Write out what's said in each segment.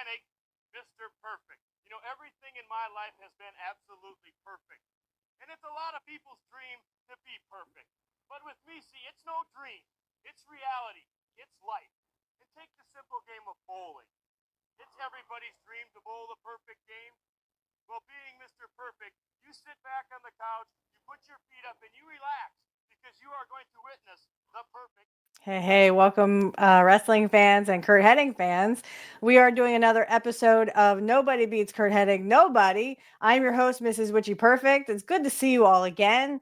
Hennig, Mr. Perfect. You know, everything in my life has been absolutely perfect. And it's a lot of people's dream to be perfect. But with me, see, it's no dream. It's reality. It's life. And take the simple game of bowling. It's everybody's dream to bowl the perfect game. Well, being Mr. Perfect, you sit back on the couch, you put your feet up, and you relax because you are going to witness the perfect. Hey, welcome wrestling fans and Curt Hennig fans. We are doing another episode of Nobody Beats Curt Hennig, Nobody. I'm your host, Mrs. Witchy Perfect. It's good to see you all again.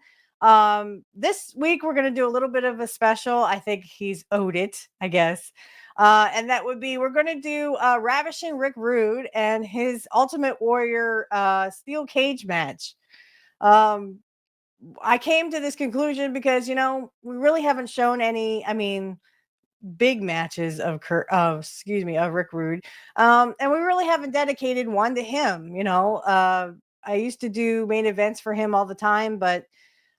This week, we're going to do a little bit of a special. I think he's owed it, I guess. And that would be, we're going to do Ravishing Rick Rude and his Ultimate Warrior steel cage match. I came to this conclusion because, you know, we really haven't shown any, big matches of Rick Rude. And we really haven't dedicated one to him. You know, I used to do main events for him all the time, but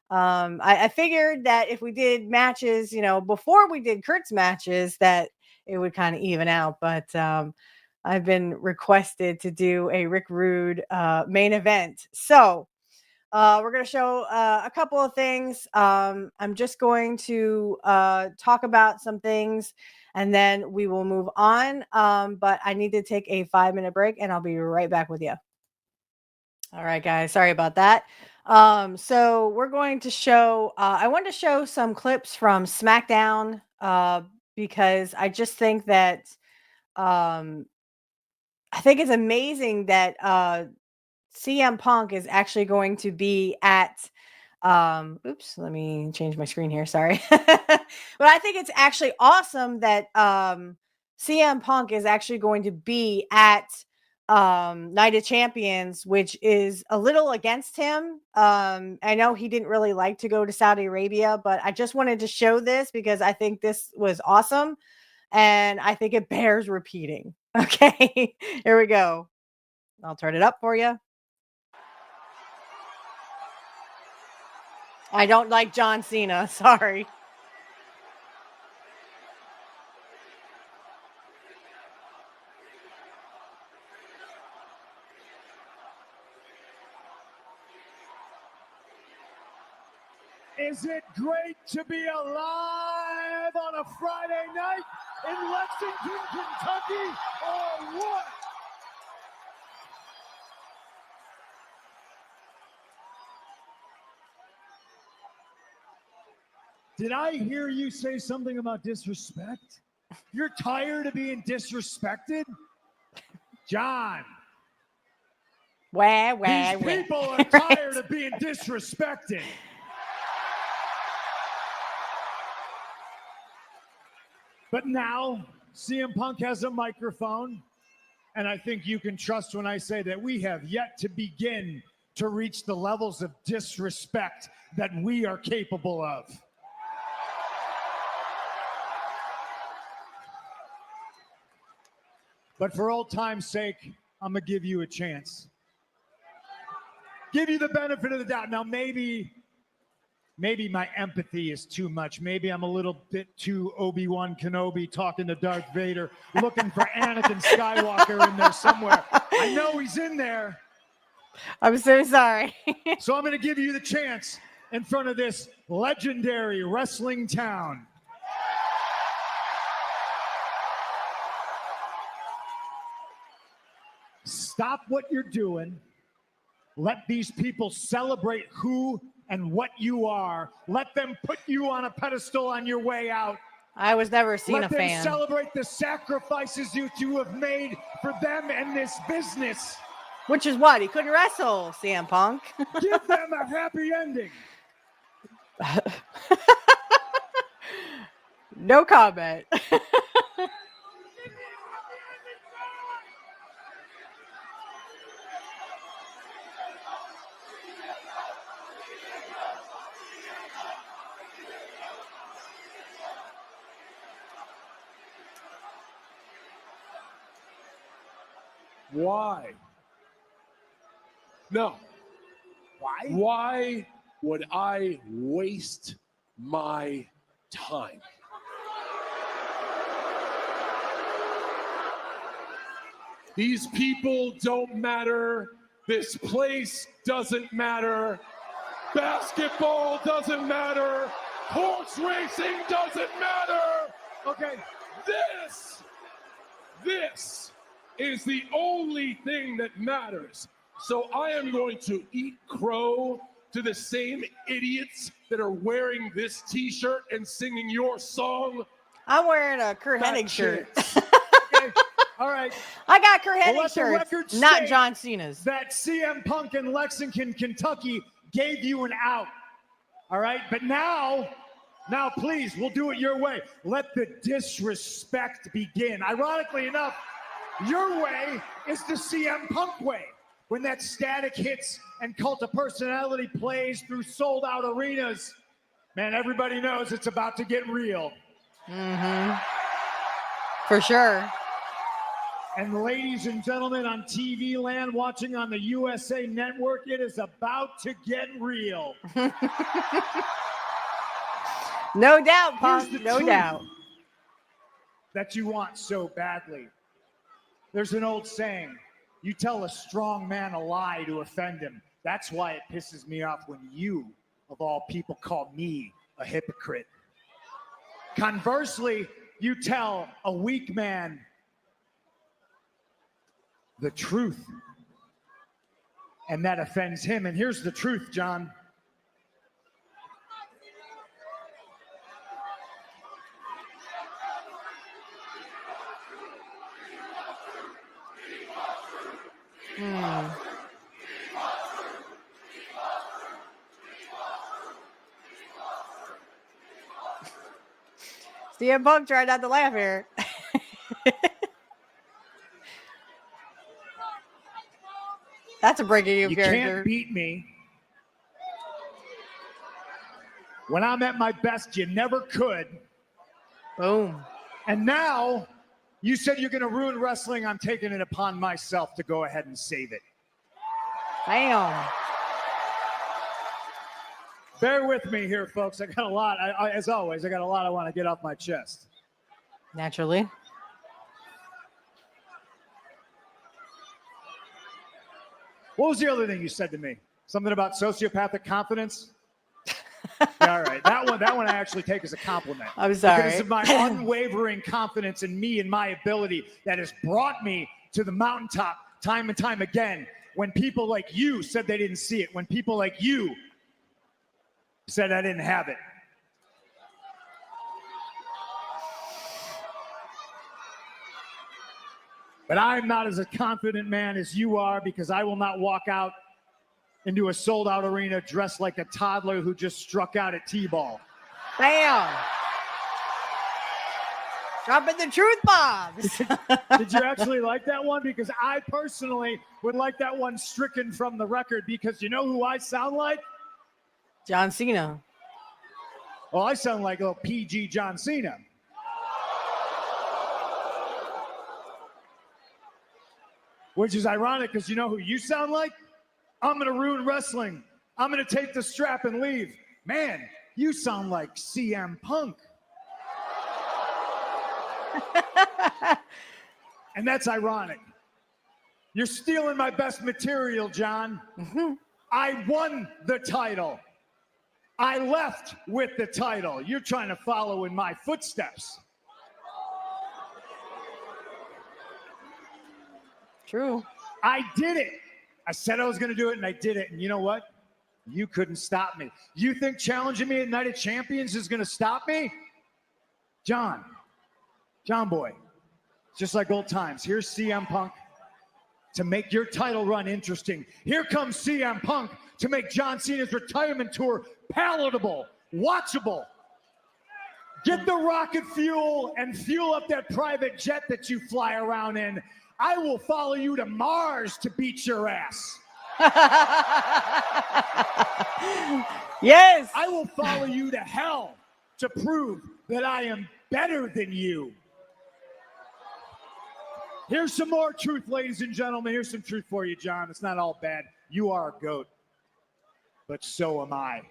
I figured that if we did matches, you know, before we did Curt's matches, that it would kind of even out. But I've been requested to do a Rick Rude main event. So we're going to show a couple of things. I'm just going to talk about some things and then we will move on. But I need to take a 5-minute break and I'll be right back with you. All right, guys. Sorry about that. So we're going to show, I want to show some clips from SmackDown because I just think that I think it's amazing that CM Punk is actually going to be at oops, let me change my screen here, sorry. But I think it's actually awesome that CM Punk is actually going to be at Night of Champions, which is a little against him. I know he didn't really like to go to Saudi Arabia, but I just wanted to show this because I think this was awesome and I think it bears repeating. Okay, here we go. I'll turn it up for you. I don't like John Cena. Sorry. Is it great to be alive on a Friday night in Lexington, Kentucky, or what? Did I hear you say something about disrespect? You're tired of being disrespected? John. These people are tired of being disrespected. But now, CM Punk has a microphone, and I think you can trust when I say that we have yet to begin to reach the levels of disrespect that we are capable of. But for old time's sake, I'm going to give you a chance. Give you the benefit of the doubt. Now, maybe my empathy is too much. Maybe I'm a little bit too Obi-Wan Kenobi talking to Darth Vader, looking for Anakin Skywalker in there somewhere. I know he's in there. I'm so sorry. So I'm going to give you the chance in front of this legendary wrestling town. Stop what you're doing. Let these people celebrate who and what you are. Let them put you on a pedestal on your way out. I was never seen a fan. Let them celebrate the sacrifices you have made for them and this business. Which is what? He couldn't wrestle, CM Punk. Give them a happy ending. No comment. Why? No. Why? Why would I waste my time? These people don't matter. This place doesn't matter. Basketball doesn't matter. Horse racing doesn't matter. Okay. This is the only thing that matters. So I am going to eat crow to the same idiots that are wearing this t-shirt and singing your song. I'm wearing a Curt Hennig shirt. Okay. All right. I got Curt Well, Hennig let the shirts, record not state John Cena's. that CM Punk in Lexington, Kentucky gave you an out. All right. But now, please, we'll do it your way. Let the disrespect begin. Ironically enough, your way is the CM Punk way. When that static hits and Cult of Personality plays through sold-out arenas, man, everybody knows it's about to get real. Mm-hmm. For sure. And ladies and gentlemen on TV land watching on the USA Network, it is about to get real. No doubt, Here's Punk. the No truth doubt. that you want so badly. There's an old saying, you tell a strong man a lie to offend him. That's why it pisses me off when you, of all people, call me a hypocrite. Conversely, you tell a weak man the truth, and that offends him. And here's the truth, John. CM Punk tried not to laugh here. That's a breaking of You character. can't beat me. When I'm at my best, you never could. Boom. And now, you said you're going to ruin wrestling. I'm taking it upon myself to go ahead and save it. Bam. Bear with me here, folks. I got a lot. As always, I got a lot I want to get off my chest. Naturally. What was the other thing you said to me? Something about sociopathic confidence? Yeah, all right. That one I actually take as a compliment. I'm sorry. Because of my unwavering confidence in me and my ability that has brought me to the mountaintop time and time again. When people like you said they didn't see it. When people like you said I didn't have it. But I'm not as a confident man as you are, because I will not walk out into a sold-out arena dressed like a toddler who just struck out at T-ball. Bam. Dropping the truth bombs. Did you actually like that one? Because I personally would like that one stricken from the record, because you know who I sound like? John Cena. Well, I sound like a little PG John Cena. Which is ironic, because you know who you sound like? I'm going to ruin wrestling. I'm going to take the strap and leave. Man, you sound like CM Punk. And that's ironic. You're stealing my best material, John. Mm-hmm. I won the title. I left with the title. You're trying to follow in my footsteps. True. I did it. I said I was going to do it, and I did it. And you know what? You couldn't stop me. You think challenging me at Night of Champions is going to stop me? John boy, just like old times. Here's CM Punk to make your title run interesting. Here comes CM Punk to make John Cena's retirement tour palatable, watchable. Get the rocket fuel and fuel up that private jet that you fly around in. I will follow you to Mars to beat your ass. Yes. I will follow you to hell to prove that I am better than you. Here's some more truth, ladies and gentlemen. Here's some truth for you, John. It's not all bad. You are a GOAT, but so am I.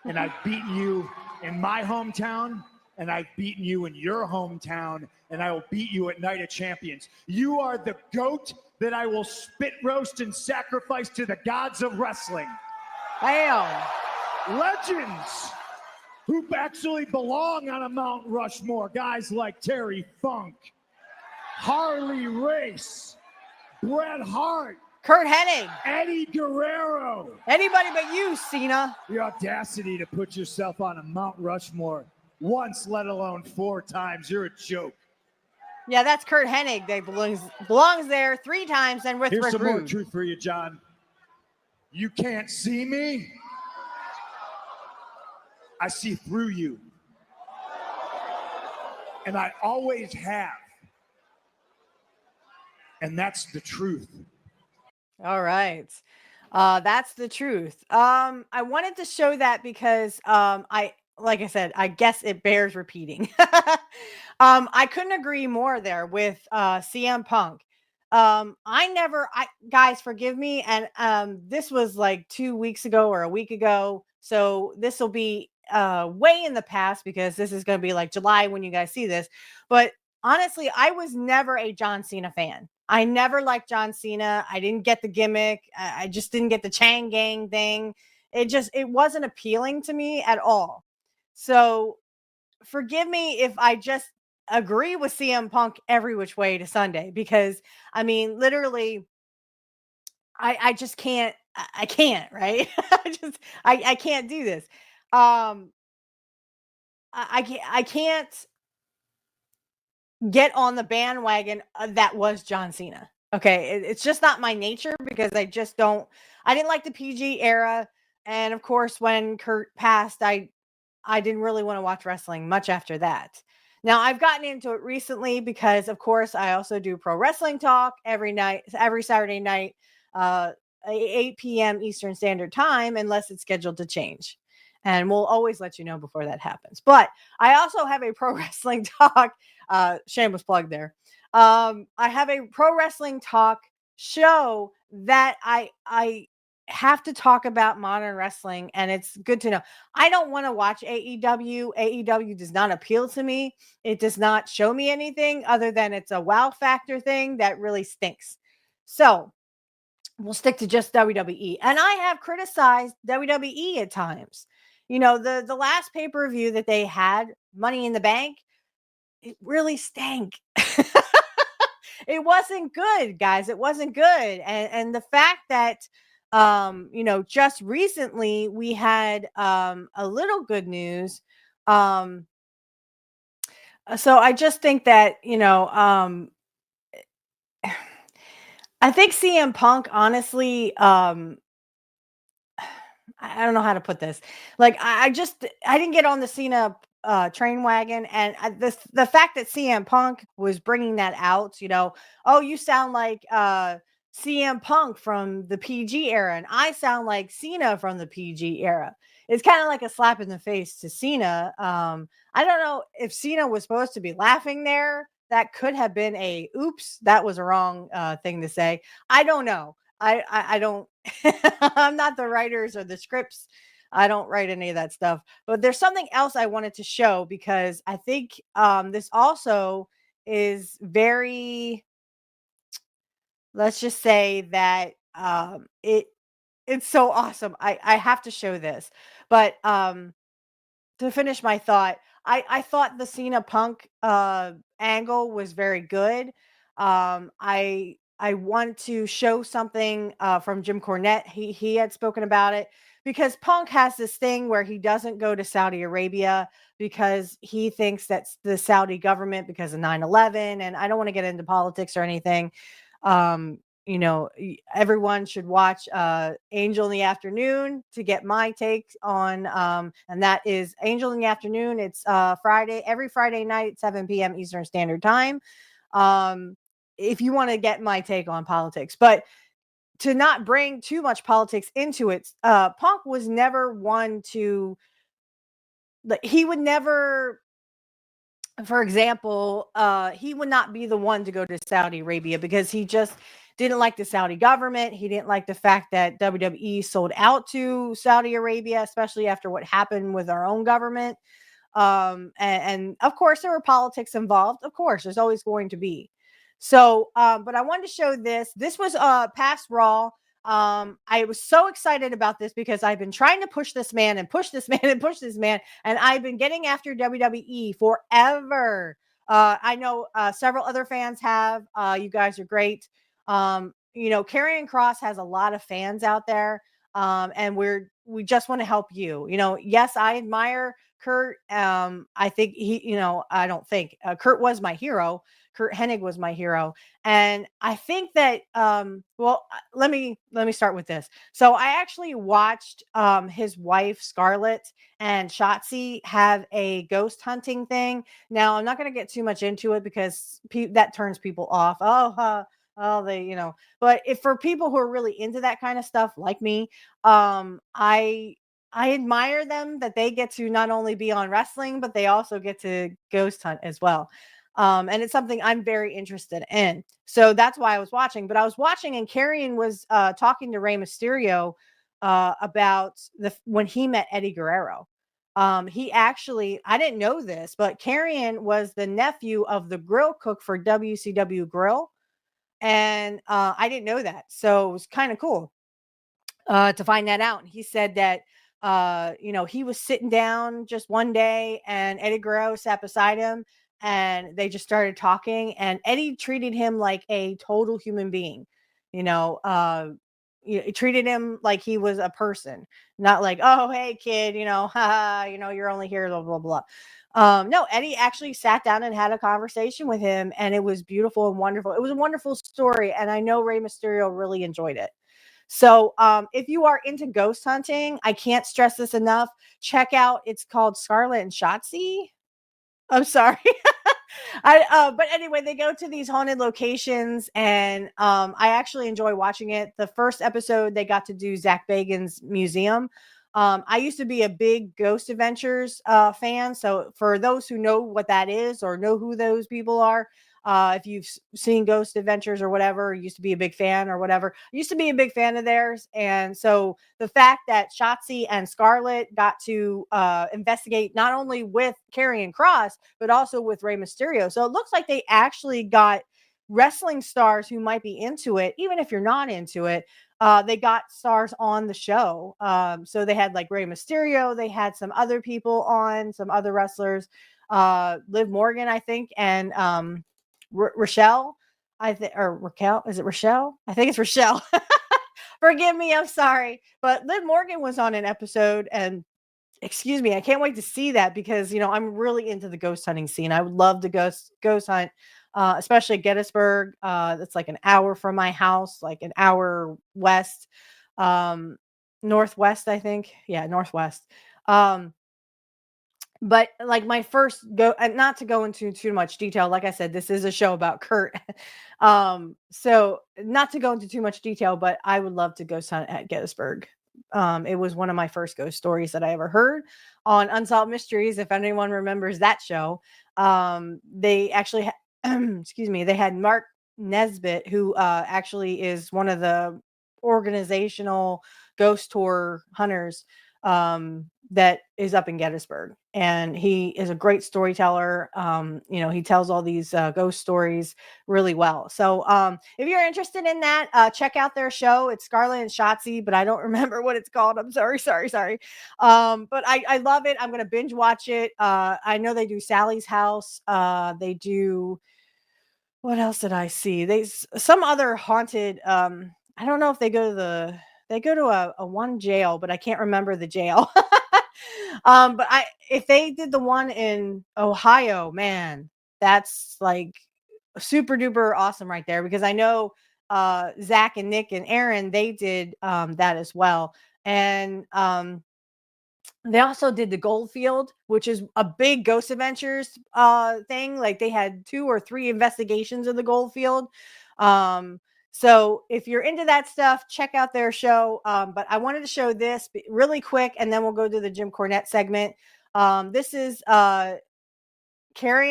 And I've beaten you in my hometown, and I've beaten you in your hometown, and I will beat you at Night of Champions. You are the GOAT that I will spit roast and sacrifice to the gods of wrestling. Bam. Legends who actually belong on a Mount Rushmore. Guys like Terry Funk, Harley Race, Bret Hart, Curt Hennig. Eddie Guerrero. Anybody but you, Cena. The audacity to put yourself on a Mount Rushmore once, let alone 4 times. You're a joke. Yeah, that's Curt Hennig. They belongs there 3 times and with Here's Rick some more Rude. truth for you, John. You can't see me. I see through you. And I always have. And that's the truth. All right. That's the truth. I wanted to show that because like I said, I guess it bears repeating. I couldn't agree more there with CM Punk. Guys, forgive me, and this was like 2 weeks ago or a week ago, so this will be way in the past because this is going to be like July when you guys see this. But honestly, I was never a John Cena fan. I never liked John Cena. I didn't get the gimmick. I just didn't get the Chang Gang thing. It wasn't appealing to me at all. So forgive me if I just agree with CM Punk every which way to Sunday, because I mean, literally, I just can't. I can't, right? I can't do this. I can't get on the bandwagon that was John Cena. Okay, it's just not my nature because I didn't like the PG era, and of course when Curt passed, I didn't really want to watch wrestling much after that. Now I've gotten into it recently because of course I also do pro wrestling talk every Saturday night, 8 p.m. Eastern Standard Time, unless it's scheduled to change. And we'll always let you know before that happens. But I also have a pro wrestling talk, shameless plug there. I have a pro wrestling talk show that I have to talk about modern wrestling, and it's good to know. I don't want to watch AEW. AEW does not appeal to me. It does not show me anything other than it's a wow factor thing that really stinks. So we'll stick to just WWE. And I have criticized WWE at times. You know, the last pay-per-view that they had, Money in the Bank, it really stank. It wasn't good, guys. It wasn't good. And the fact that just recently we had a little good news. So I just think that, I think CM Punk, honestly, I don't know how to put this. Like, I didn't get on the Cena train wagon, and the fact that CM Punk was bringing that out, oh, you sound like CM Punk from the PG era, and I sound like Cena from the PG era. It's kind of like a slap in the face to Cena. I don't know if Cena was supposed to be laughing there. That could have been a oops, that was a wrong thing to say. I don't know. I don't I'm not the writers or the scripts. I don't write any of that stuff. But there's something else I wanted to show because I think this also is very, let's just say that it's so awesome. I have to show this. But to finish my thought, I thought the Cena Punk angle was very good. I want to show something from Jim Cornette. He had spoken about it because Punk has this thing where he doesn't go to Saudi Arabia because he thinks that's the Saudi government because of 9/11. And I don't want to get into politics or anything. Everyone should watch Angel in the Afternoon to get my take on, and that is Angel in the Afternoon. It's every Friday night, 7 p.m. Eastern Standard Time. If you want to get my take on politics, but to not bring too much politics into it, Punk was never one to, he would never, for example, he would not be the one to go to Saudi Arabia because he just didn't like the Saudi government. He didn't like the fact that WWE sold out to Saudi Arabia, especially after what happened with our own government. And of course there were politics involved. Of course, there's always going to be. So, but I wanted to show this. This was past Raw. I was so excited about this because I've been trying to push this man and push this man and push this man, and I've been getting after WWE forever. I know several other fans have. You guys are great. You know, Karrion Kross has a lot of fans out there, and we just want to help you. You know, yes, I admire Curt. I think he, you know, I don't think Curt was my hero. Curt Hennig was my hero. And I think that let me start with this. So I actually watched his wife Scarlett and Shotzi have a ghost hunting thing. Now I'm not going to get too much into it because that turns people off. They, you know, but if for people who are really into that kind of stuff like me, I admire them that they get to not only be on wrestling, but they also get to ghost hunt as well. And it's something I'm very interested in. So that's why I was watching. But I was watching, and Karrion was talking to Rey Mysterio about when he met Eddie Guerrero. He actually, I didn't know this, but Karrion was the nephew of the grill cook for WCW Grill. And I didn't know that. So it was kind of cool to find that out. And he said that, you know, he was sitting down just one day and Eddie Guerrero sat beside him and they just started talking, and Eddie treated him like a total human being. You know, he treated him like he was a person, not like, oh, hey kid, you know, haha, you know, you're only here, blah, blah, blah. No, Eddie actually sat down and had a conversation with him, and it was beautiful and wonderful. It was a wonderful story, and I know Rey Mysterio really enjoyed it. So if you are into ghost hunting, I can't stress this enough. Check out, it's called Scarlet and Shotzi. I'm sorry. But anyway, they go to these haunted locations, and I actually enjoy watching it. The first episode, they got to do Zach Bagans' museum. I used to be a big Ghost Adventures fan. So for those who know what that is or know who those people are, if you've seen Ghost Adventures or whatever, used to be a big fan or whatever, used to be a big fan of theirs. And so the fact that Shotzi and Scarlett got to investigate not only with Karrion Kross, but also with Rey Mysterio. So it looks like they actually got wrestling stars who might be into it, even if you're not into it. They got stars on the show. So they had like Rey Mysterio, they had some other people on, some other wrestlers, Liv Morgan, I think, and Rochelle, I think, or Raquel, is it Rochelle? I think it's Rochelle. Forgive me, I'm sorry. But Liv Morgan was on an episode, and excuse me, I can't wait to see that because, you know, I'm really into the ghost hunting scene. I would love to ghost hunt, especially Gettysburg. That's like an hour from my house, like an hour west, northwest, I think. Yeah, northwest. But like my first go, and not to go into too much detail, like I said, this is a show about Curt. So not to go into too much detail, but I would love to ghost hunt at Gettysburg. It was one of my first ghost stories that I ever heard on Unsolved Mysteries. If anyone remembers that show, they actually, excuse me, they had Mark Nesbitt, who actually is one of the organizational ghost tour hunters that is up in Gettysburg, and he is a great storyteller. You know, he tells all these ghost stories really well. So if you're interested in that, check out their show. It's Scarlet and Shotzi, but I don't remember what it's called. I'm sorry. But I love it. I'm going to binge watch it. I know they do Sally's House. They do, what else did I see? Some other haunted, I don't know if they go to a one jail, but I can't remember the jail. But if they did the one in Ohio, man, that's like super duper awesome right there, because I know Zach and Nick and Aaron, they did that as well. And they also did the Goldfield, which is a big Ghost Adventures thing. Like they had 2 or 3 investigations of the Goldfield. So if you're into that stuff, check out their show. But I wanted to show this really quick, and then we'll go to the Jim Cornette segment. This is Karrion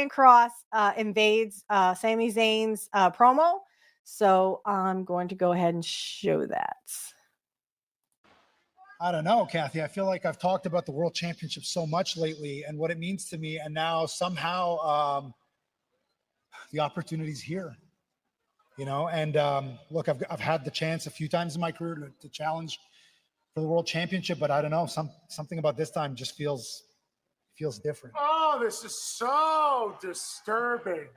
Kross invades Sami Zayn's promo. So I'm going to go ahead and show that. I don't know, Kathy. I feel like I've talked about the World Championship so much lately and what it means to me. And now somehow the opportunity's here, you know? And look, I've had the chance a few times in my career to challenge for the World Championship, but I don't know, something about this time just feels different. Oh, this is so disturbing.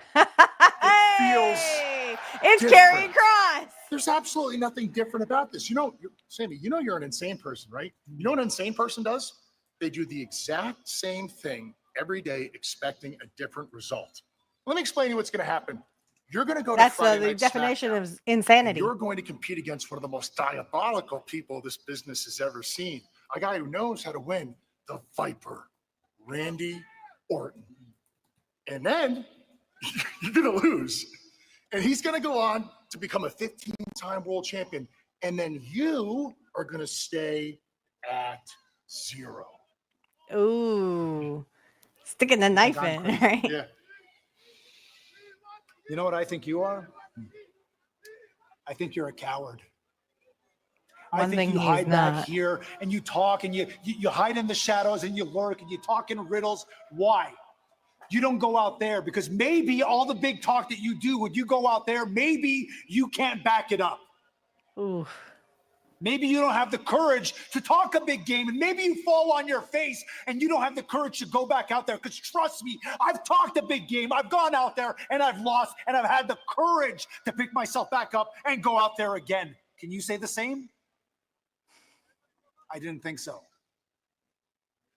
Hey, it's different. Karrion Kross. There's absolutely nothing different about this. You know, Sammy, you know you're an insane person, right? You know what an insane person does? They do the exact same thing every day, expecting a different result. Let me explain to you what's going to happen. You're going to go That's to Friday the Night definition SmackDown, of insanity. You're going to compete against one of the most diabolical people this business has ever seen. A guy who knows how to win, the Viper, Randy Orton. And then you're going to lose. And he's going to go on to become a 15-time world champion. And then you are going to stay at 0. Ooh, sticking the knife in, right? Yeah. You know what I think you are? I think you're a coward. I One think thing you he's hide back not. here and you talk and you hide in the shadows and you lurk and you talk in riddles. Why? You don't go out there because maybe all the big talk that you do, when you go out there, maybe you can't back it up. Ooh. Maybe you don't have the courage to talk a big game, and maybe you fall on your face and you don't have the courage to go back out there. Because trust me, I've talked a big game. I've gone out there and I've lost, and I've had the courage to pick myself back up and go out there again. Can you say the same? I didn't think so.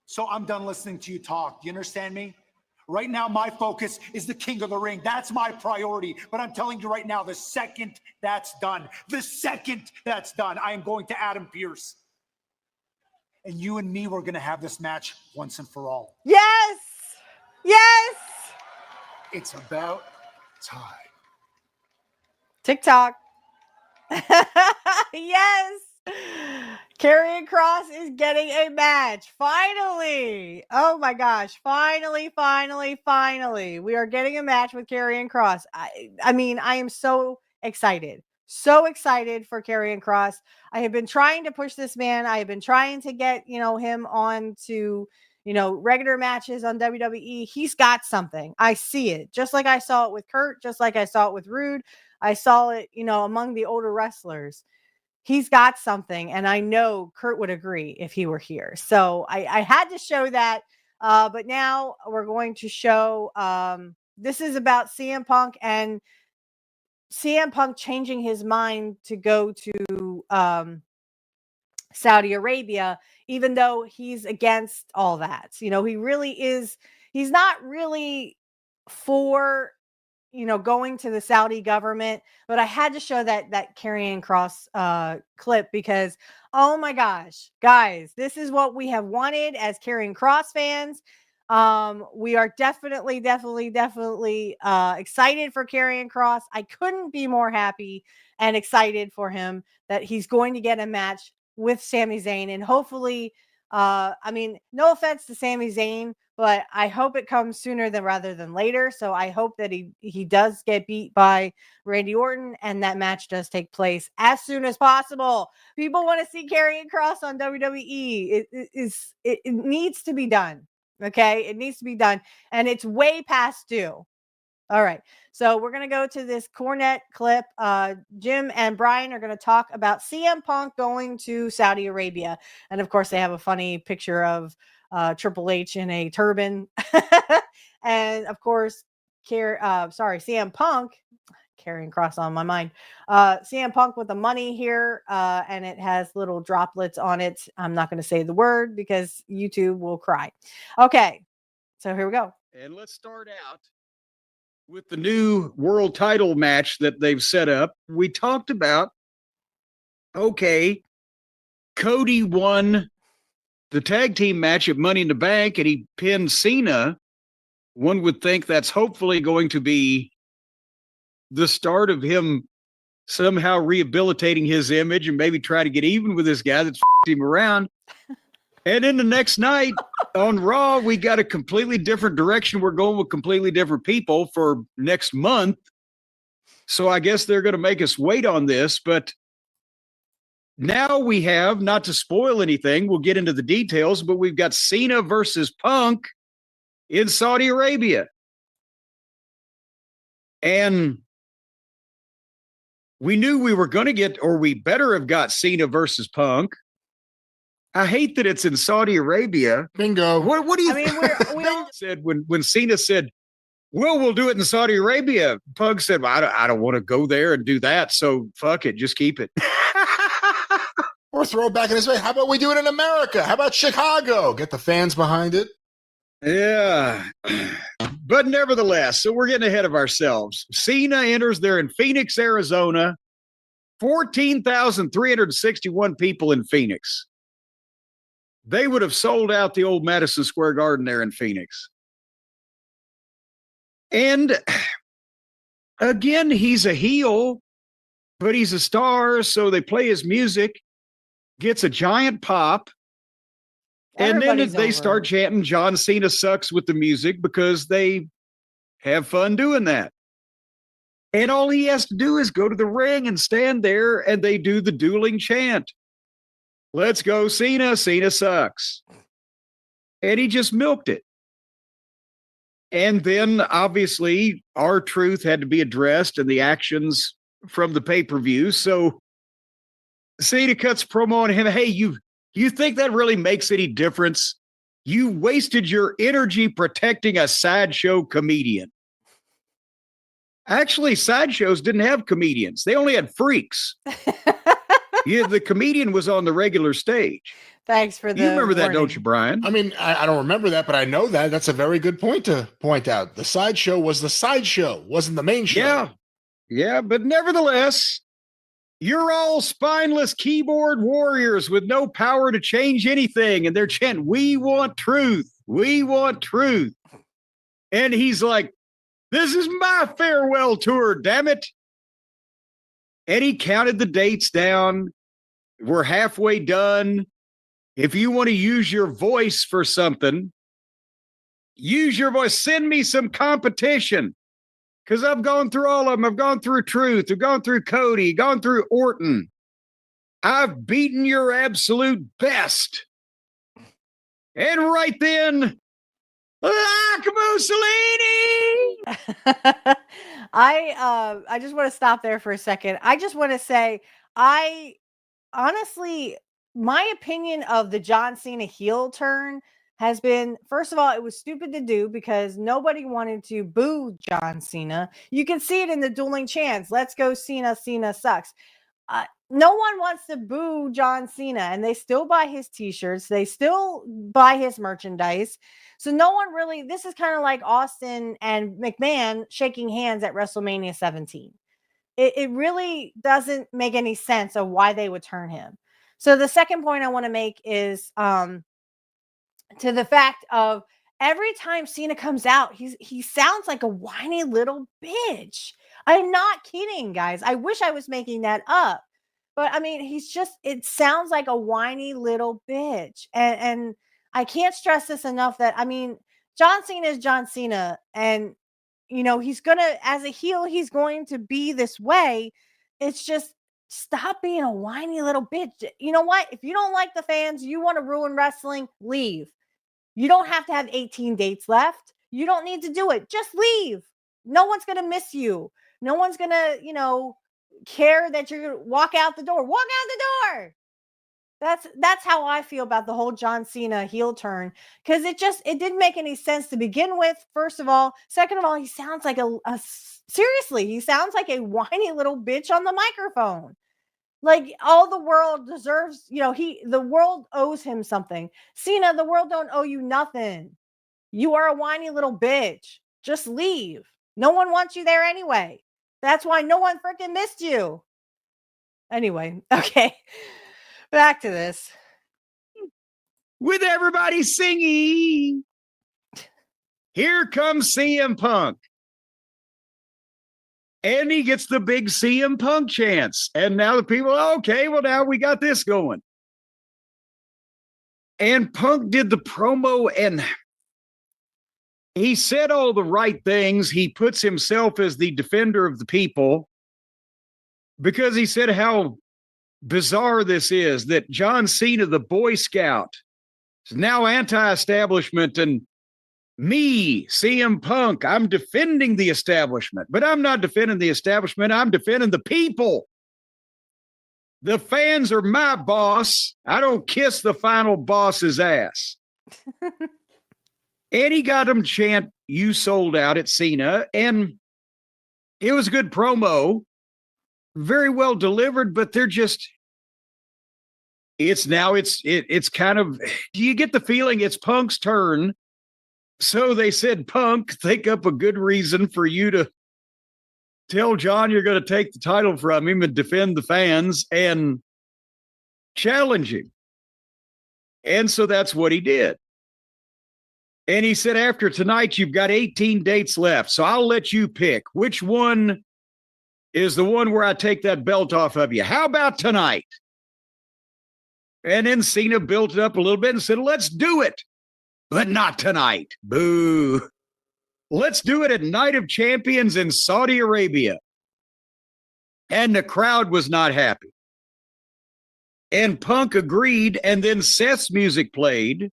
So I'm done listening to you talk. Do you understand me? Right now, my focus is the King of the Ring. That's my priority. But I'm telling you right now, the second that's done, I am going to Adam Pearce. And you and me, we're going to have this match once and for all. Yes. Yes. It's about time. TikTok. Yes. Karrion Kross is getting a match. Finally. Oh my gosh. Finally. We are getting a match with Karrion Kross. I mean, I am so excited. So excited for Karrion Kross. I have been trying to push this man. I have been trying to get, him on to, regular matches on WWE. He's got something. I see it. Just like I saw it with Curt, just like I saw it with Rude. I saw it, among the older wrestlers. He's got something, and I know Curt would agree if he were here. So I had to show that, but now we're going to show this is about CM Punk and CM Punk changing his mind to go to Saudi Arabia, even though he's against all that. He really is. He's not really for going to the Saudi government, but I had to show that Karrion Kross clip because, oh my gosh, guys, this is what we have wanted as Karrion Kross fans. We are definitely excited for Karrion Kross. I couldn't be more happy and excited for him that he's going to get a match with Sami Zayn, and hopefully, no offense to Sami Zayn, but I hope it comes sooner rather than later. So I hope that he does get beat by Randy Orton, and that match does take place as soon as possible. People want to see Karrion Kross on WWE. It needs to be done. Okay, it needs to be done, and it's way past due. All right, so we're going to go to this Cornette clip. Jim and Brian are going to talk about CM Punk going to Saudi Arabia. And, of course, they have a funny picture of Triple H in a turban. And, of course, CM Punk, Karrion Kross on my mind, CM Punk with the money here, and it has little droplets on it. I'm not going to say the word because YouTube will cry. Okay, so here we go. And let's start out with the new world title match that they've set up. We talked about, okay, Cody won the tag team match at Money in the Bank and he pinned Cena. One would think that's hopefully going to be the start of him somehow rehabilitating his image and maybe try to get even with this guy that's him around. And then the next night on Raw, we got a completely different direction. We're going with completely different people for next month. So I guess they're going to make us wait on this. But now we have, not to spoil anything, we'll get into the details, but we've got Cena versus Punk in Saudi Arabia. And we knew we were going to get, or we better have got Cena versus Punk. I hate that it's in Saudi Arabia. Bingo. What do you I mean, we don't. said when Cena said, well, we'll do it in Saudi Arabia. Punk said, well, I don't want to go there and do that. So fuck it. Just keep it. Or throw it back in his face. How about we do it in America? How about Chicago? Get the fans behind it. Yeah. But nevertheless, so we're getting ahead of ourselves. Cena enters there in Phoenix, Arizona. 14,361 people in Phoenix. They would have sold out the old Madison Square Garden there in Phoenix. And again, he's a heel, but he's a star, so they play his music, gets a giant pop, and then they start chanting John Cena sucks with the music because they have fun doing that. And all he has to do is go to the ring and stand there, and they do the dueling chant. Let's go, Cena. Cena sucks. And he just milked it. And then, obviously, R-Truth had to be addressed and the actions from the pay-per-view. So Cena cuts promo on him. Hey, you think that really makes any difference? You wasted your energy protecting a sideshow comedian. Actually, sideshows didn't have comedians. They only had freaks. Yeah, the comedian was on the regular stage. Thanks for the. You remember that, warning. don't you, Brian? I mean, I don't remember that, but I know that. That's a very good point to point out. The sideshow was the sideshow, wasn't the main show. Yeah. Yeah, but nevertheless, you're all spineless keyboard warriors with no power to change anything. And they're chanting, we want truth. We want truth. And he's like, this is my farewell tour, damn it. And he counted the dates down. We're halfway done. If you want to use your voice for something, use your voice. Send me some competition. Because I've gone through all of them. I've gone through Truth. I've gone through Cody. Gone through Orton. I've beaten your absolute best. And right then, like Mussolini. I just want to stop there for a second. I just want to say, I honestly, my opinion of the John Cena heel turn has been, first of all, it was stupid to do because nobody wanted to boo John Cena. You can see it in the dueling chants. Let's go Cena, Cena sucks. No one wants to boo John Cena, and they still buy his t-shirts. They still buy his merchandise. So no one really, this is kind of like Austin and McMahon shaking hands at WrestleMania 17. It really doesn't make any sense of why they would turn him. So the second point I want to make is to the fact of every time Cena comes out, he sounds like a whiny little bitch. I'm not kidding, guys. I wish I was making that up. But I mean, it sounds like a whiny little bitch. And I can't stress this enough that, I mean, John Cena is John Cena. And, you know, as a heel, he's going to be this way. It's just, stop being a whiny little bitch. You know what? If you don't like the fans, you want to ruin wrestling, leave. You don't have to have 18 dates left. You don't need to do it. Just leave. No one's going to miss you. No one's going to, you know, care that you're going to walk out the door. Walk out the door. That's how I feel about the whole John Cena heel turn, because it didn't make any sense to begin with, first of all. Second of all, he sounds like seriously, he sounds like a whiny little bitch on the microphone. Like, all the world deserves, you know, the world owes him something. Cena, the world don't owe you nothing. You are a whiny little bitch. Just leave. No one wants you there anyway. That's why no one freaking missed you. Anyway, okay. Back to this. With everybody singing, here comes CM Punk. And he gets the big CM Punk chance. And now the people, okay, well, now we got this going. And Punk did the promo, and he said all the right things. He puts himself as the defender of the people because he said how bizarre this is that John Cena, the Boy Scout, is now anti-establishment, and me, CM Punk, I'm defending the establishment, but I'm not defending the establishment. I'm defending the people. The fans are my boss. I don't kiss the final boss's ass. And he got them chant, "You sold out" at Cena. And it was a good promo, very well delivered, but they're just, it's kind of, do you get the feeling it's Punk's turn? So they said, Punk, think up a good reason for you to tell John you're going to take the title from him and defend the fans and challenge him. And so that's what he did. And he said, after tonight, you've got 18 dates left. So I'll let you pick which one is the one where I take that belt off of you. How about tonight? And then Cena built it up a little bit and said, let's do it, but not tonight. Boo. Let's do it at Night of Champions in Saudi Arabia. And the crowd was not happy. And Punk agreed, and then Seth's music played.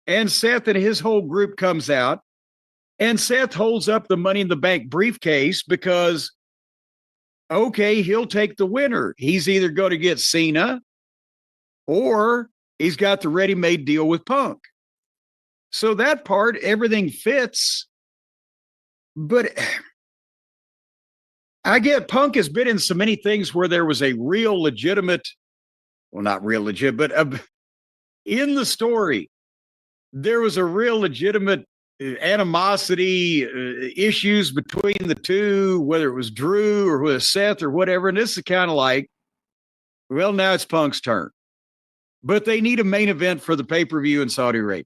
And Seth and his whole group comes out. And Seth holds up the Money in the Bank briefcase because, okay, he'll take the winner. He's either going to get Cena or he's got the ready-made deal with Punk. So that part, everything fits. But I get Punk has been in so many things where there was a real legitimate, well, not real legit, but in the story, there was a real legitimate animosity, issues between the two, whether it was Drew or with Seth or whatever. And this is kind of like, well, now it's Punk's turn. But they need a main event for the pay-per-view in Saudi Arabia.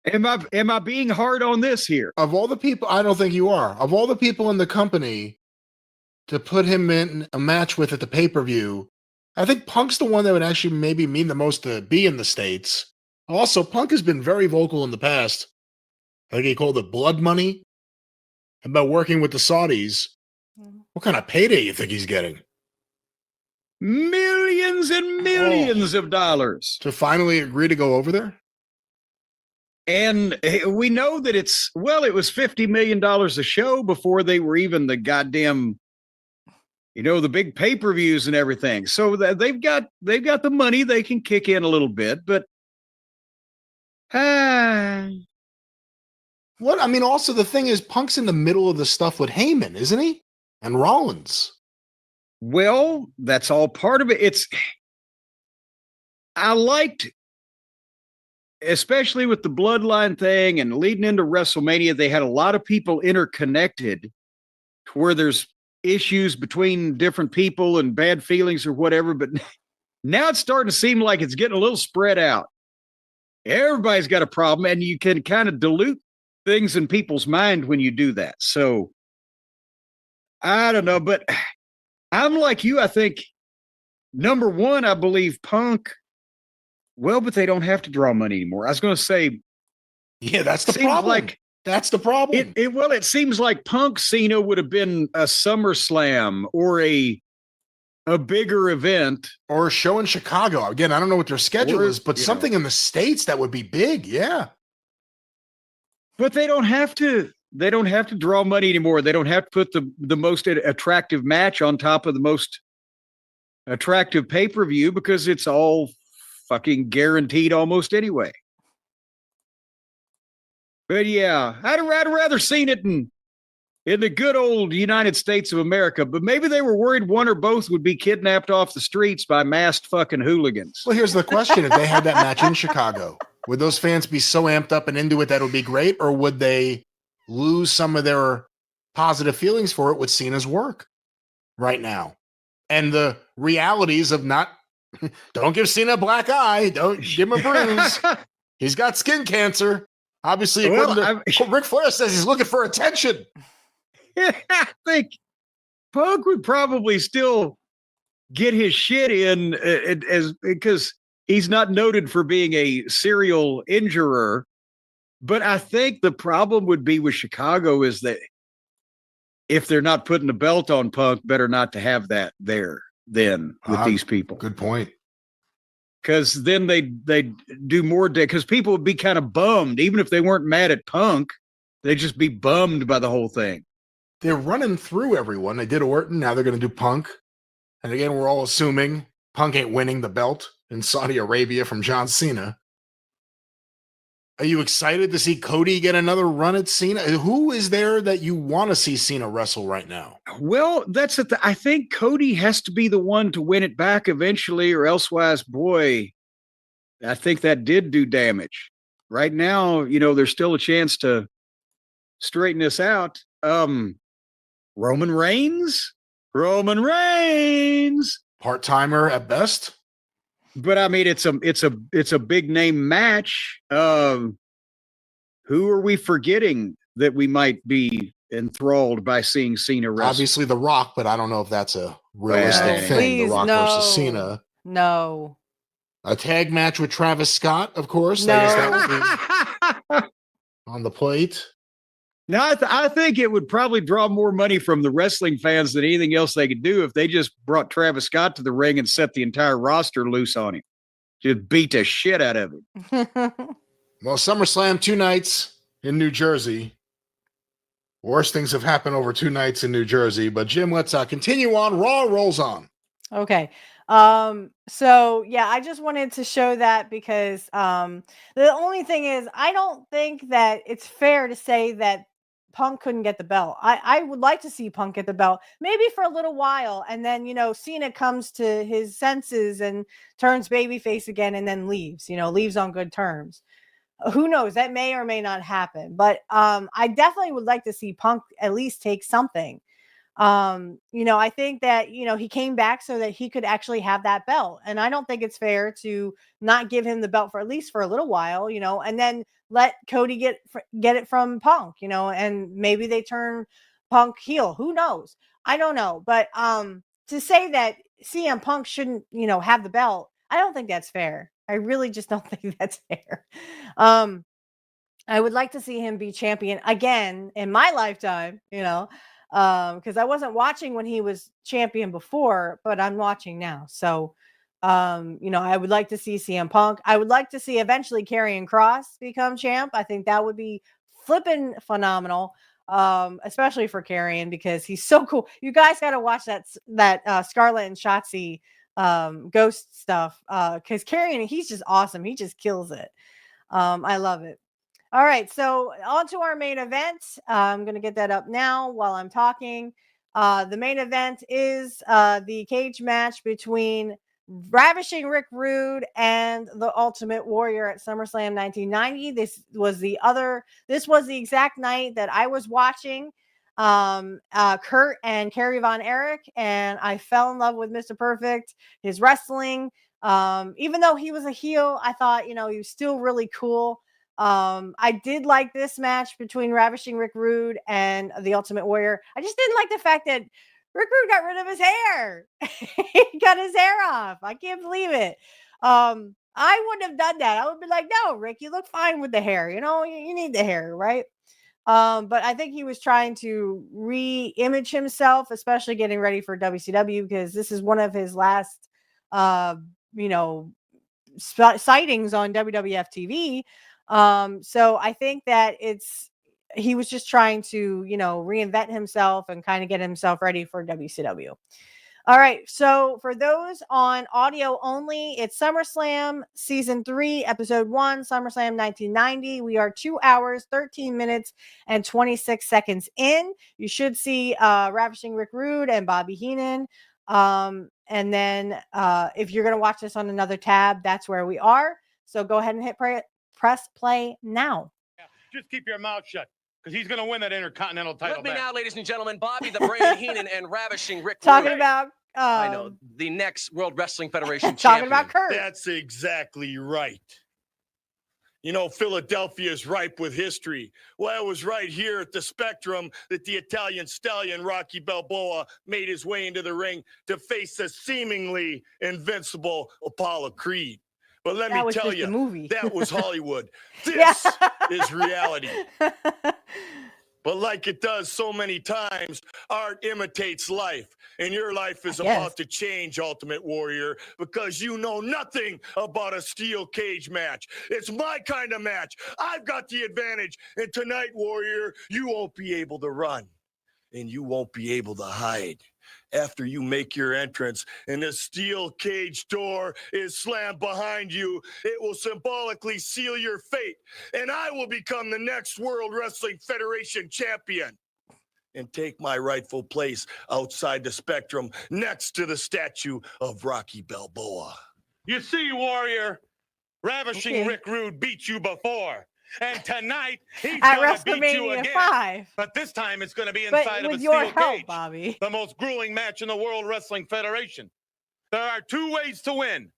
Am I being hard on this here? Of all the people, I don't think you are. Of all the people in the company to put him in a match with at the pay-per-view, I think Punk's the one that would actually maybe mean the most to be in the States. Also, Punk has been very vocal in the past. I think he called it blood money about working with the Saudis. What kind of payday you think he's getting? Millions and millions of dollars. To finally agree to go over there? And we know that it was $50 million a show before they were even the goddamn, the big pay-per-views and everything. So they've got the money, they can kick in a little bit, but what? I mean, also the thing is, Punk's in the middle of the stuff with Heyman, isn't he? And Rollins. Well, that's all part of it. I liked, especially with the bloodline thing and leading into WrestleMania, they had a lot of people interconnected to where there's issues between different people and bad feelings or whatever. But now it's starting to seem like it's getting a little spread out. Everybody's got a problem, and you can kind of dilute things in people's mind when you do that. So I don't know, but I'm like you. I think number one, I believe Punk. Well, but they don't have to draw money anymore. I was going to say, yeah, that's the problem. That's the problem. It seems like Punk Cena would have been a SummerSlam or a bigger event, or a show in Chicago. Again, I don't know what their schedule is, but something in the States that would be big. Yeah. But they don't have to. They don't have to draw money anymore. They don't have to put the most attractive match on top of the most attractive pay-per-view because it's all fucking guaranteed almost anyway. But yeah, I'd rather seen it in the good old United States of America, but maybe they were worried one or both would be kidnapped off the streets by masked fucking hooligans. Well, here's the question. If they had that match in Chicago, would those fans be so amped up and into it that it would be great, or would they lose some of their positive feelings for it with Cena's work right now? And the realities of don't give Cena a black eye. Don't give him a bruise. He's got skin cancer. Obviously, Ric Flair says he's looking for attention. I think Punk would probably still get his shit in because he's not noted for being a serial injurer. But I think the problem would be with Chicago is that if they're not putting the belt on Punk, better not to have that there then with these people. Good point. Because then they do more because people would be kind of bummed, even if they weren't mad at Punk, they'd just be bummed by the whole thing. They're running through everyone. They did Orton. Now they're going to do Punk. And again, we're all assuming Punk ain't winning the belt in Saudi Arabia from John Cena. Are you excited to see Cody get another run at Cena? Who is there that you want to see Cena wrestle right now? Well, that's I think Cody has to be the one to win it back eventually, or elsewise, boy, I think that did do damage. Right now, there's still a chance to straighten this out. Roman Reigns, Part-timer at best. But I mean, it's a big name match. Who are we forgetting that we might be enthralled by seeing Cena wrestle? Obviously The Rock, but I don't know if that's a realistic thing. Please, The Rock versus Cena. No. A tag match with Travis Scott, of course. No. I guess that would be on the plate. Now, I think it would probably draw more money from the wrestling fans than anything else they could do if they just brought Travis Scott to the ring and set the entire roster loose on him. Just beat the shit out of him. Well, SummerSlam 2 nights in New Jersey. Worst things have happened over 2 nights in New Jersey. But Jim, let's continue on. Raw rolls on. Okay. So yeah, I just wanted to show that because the only thing is I don't think that it's fair to say that Punk couldn't get the belt. I would like to see Punk get the belt, maybe for a little while, and then Cena comes to his senses and turns babyface again, and then leaves. Leaves on good terms. Who knows? That may or may not happen. But I definitely would like to see Punk at least take something. I think that he came back so that he could actually have that belt, and I don't think it's fair to not give him the belt for at least for a little while, and then let Cody get it from Punk, and maybe they turn Punk heel. Who knows? I don't know, but to say that CM Punk shouldn't have the belt, I don't think that's fair. I really just don't think that's fair. I would like to see him be champion again in my lifetime, because I wasn't watching when he was champion before, but I'm watching now. So, I would like to see CM Punk. I would like to see eventually Karrion Kross become champ. I think that would be flipping phenomenal, especially for Karrion because he's so cool. You guys got to watch that Scarlett and Shotzi ghost stuff because Karrion, he's just awesome. He just kills it. I love it. All right, so on to our main event. I'm going to get that up now while I'm talking. The main event is the cage match between Ravishing Rick Rude and the Ultimate Warrior at SummerSlam 1990. This was the exact night that I was watching Curt and Kerry Von Erich, and I fell in love with Mr. Perfect, his wrestling. Even though he was a heel, I thought, he was still really cool. I did like this match between Ravishing Rick Rude and the Ultimate Warrior. I just didn't like the fact that Rick Rude got rid of his hair. He got his hair off. I can't believe it. I wouldn't have done that. I would be like, no, Rick, you look fine with the hair. You need the hair, right? But I think he was trying to re-image himself, especially getting ready for WCW, because this is one of his last, sightings on WWF TV. So I think that he was just trying to, reinvent himself and kind of get himself ready for WCW. All right. So for those on audio only, it's SummerSlam Season 3, Episode 1, SummerSlam 1990. We are 2 hours, 13 minutes, and 26 seconds in. You should see Ravishing Rick Rude and Bobby Heenan. And then if you're going to watch this on another tab, that's where we are. So go ahead and press play now. Yeah, just keep your mouth shut, because he's going to win that Intercontinental title. With me now, ladies and gentlemen, Bobby the Brain Heenan and Ravishing Rick Talking Rude. about I know, the next World Wrestling Federation talking champion. about Curt. That's exactly right. Philadelphia is ripe with history. Well, it was right here at the Spectrum that the Italian stallion Rocky Balboa made his way into the ring to face the seemingly invincible Apollo Creed. But let me tell you, that was Hollywood. This is reality. But like it does so many times, art imitates life. And your life is about to change, Ultimate Warrior, because you know nothing about a steel cage match. It's my kind of match. I've got the advantage. And tonight, Warrior, you won't be able to run. And you won't be able to hide. After you make your entrance and the steel cage door is slammed behind you, it will symbolically seal your fate, and I will become the next World Wrestling Federation champion and take my rightful place outside the spectrum next to the statue of Rocky Balboa. You see, Warrior, Ravishing Rick Rude beat you before. And tonight, he's going to beat you again. 5. But this time, it's going to be inside of a your steel help, cage. Bobby. The most grueling match in the World Wrestling Federation. There are 2 ways to win.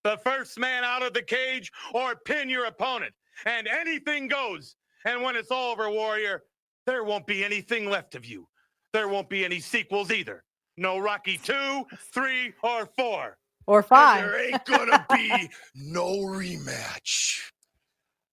The first man out of the cage or pin your opponent. And anything goes. And when it's all over, Warrior, there won't be anything left of you. There won't be any sequels either. No Rocky 2, 3, or 4. Or 5. And there ain't going to be no rematch.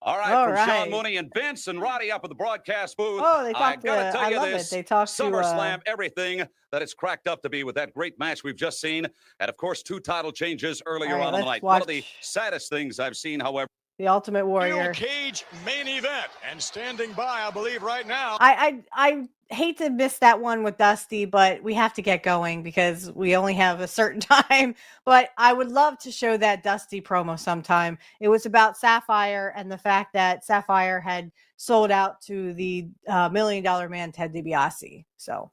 All right, Sean Mooney and Vince and Roddy up at the broadcast booth. Oh, they talked I gotta tell you love this. it. They talked SummerSlam, everything that it's cracked up to be with that great match we've just seen. And, of course, 2 title changes earlier on in the night. One of the saddest things I've seen, however. The Ultimate Warrior. Steel cage main event. And standing by, I believe, right now. I hate to miss that one with Dusty, but we have to get going because we only have a certain time. But I would love to show that Dusty promo sometime. It was about Sapphire and the fact that Sapphire had sold out to the $1 Million Man, Ted DiBiase. So.